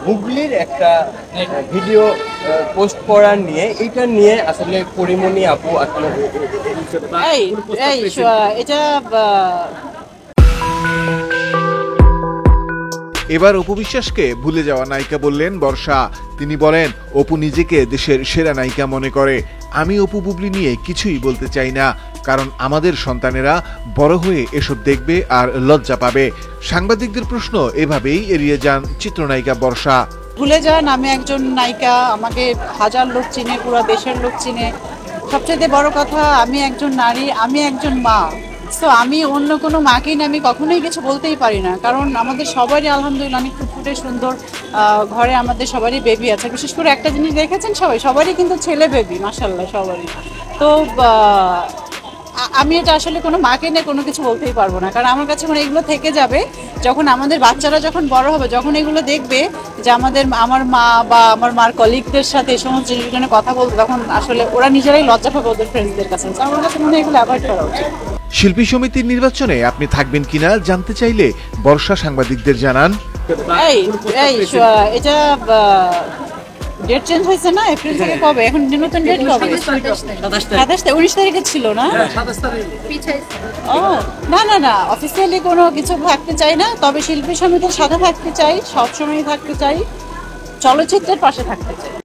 বুবলির একটা video post করার নিয়ে এইটা নিয়ে আসলে পরিমণি আপু আসলে এই এই এটা এবার অপু বিশ্বাসকে ভুলে যাওয়া নায়িকা বললেন বর্ষা। তিনি বলেন, অপু নিজেকে দেশের সেরা নায়িকা মনে করে। আমি অপু বুবলি নিয়ে কিছুই বলতে চাই না, কারণ আমাদের সন্তানেরা বড় হয়ে এসব দেখবে আর লজ্জা পাবে। সাংবাদিকদের প্রশ্ন এভাবেই এড়িয়ে যান চিত্রনায়িকা বর্ষা। ভুলে যান আমি একজন নায়িকা, আমাকে হাজার লোক চিনে, পুরো দেশের লোক চিনে। সবচেয়ে বড় কথা, আমি একজন নারী, আমি একজন মা। তো আমি অন্য কোনো মাকেই না, আমি কখনোই কিছু বলতেই পারি না, কারণ আমাদের সবারই আলহামদুলিল্লাহ অনেক ফুটফুটে সুন্দর ঘরে আমাদের সবারই বেবি আছে। বিশেষ করে একটা জিনিস দেখেছেন, সবারই কিন্তু ছেলে বেবি, মাশাআল্লাহ সবারই। তো আমি এটা আসলে কোনো মাকে নিয়ে কোনো কিছু বলতেই পারবো না, কারণ আমার কাছে এগুলো থেকে যাবে যখন আমাদের বাচ্চারা যখন বড় হবে, যখন এগুলো দেখবে যে আমার মা বা আমার মার কলিগদের সাথে এই সমস্ত জিনিসগুলো নিয়ে কথা বলতে, তখন আসলে ওরা নিজেরাই লজ্জা পাবে ওদের ফ্রেন্ডসদের কাছে। আমার কাছে মনে হয় এগুলো অ্যাভয়েড করা উচিত। শিল্পী সমিতির নির্বাচনে আপনি থাকবেন কিনা জানতে চাইলে বর্ষা সাংবাদিকদের জানান, এটা ডেট চেঞ্জ হয়েছে না, এপ্রিল থেকে কবে, এখন নতুন ডেট কবে? 19 তারিখে ছিল না? ও না না না, অফিসিয়ালি কোনো কিছু থাকতে চাই না, তবে শিল্পী সমিতির সাথে থাকতে চাই, সবসময় থাকতে চাই, চলচ্চিত্রের পাশে থাকতে চাই।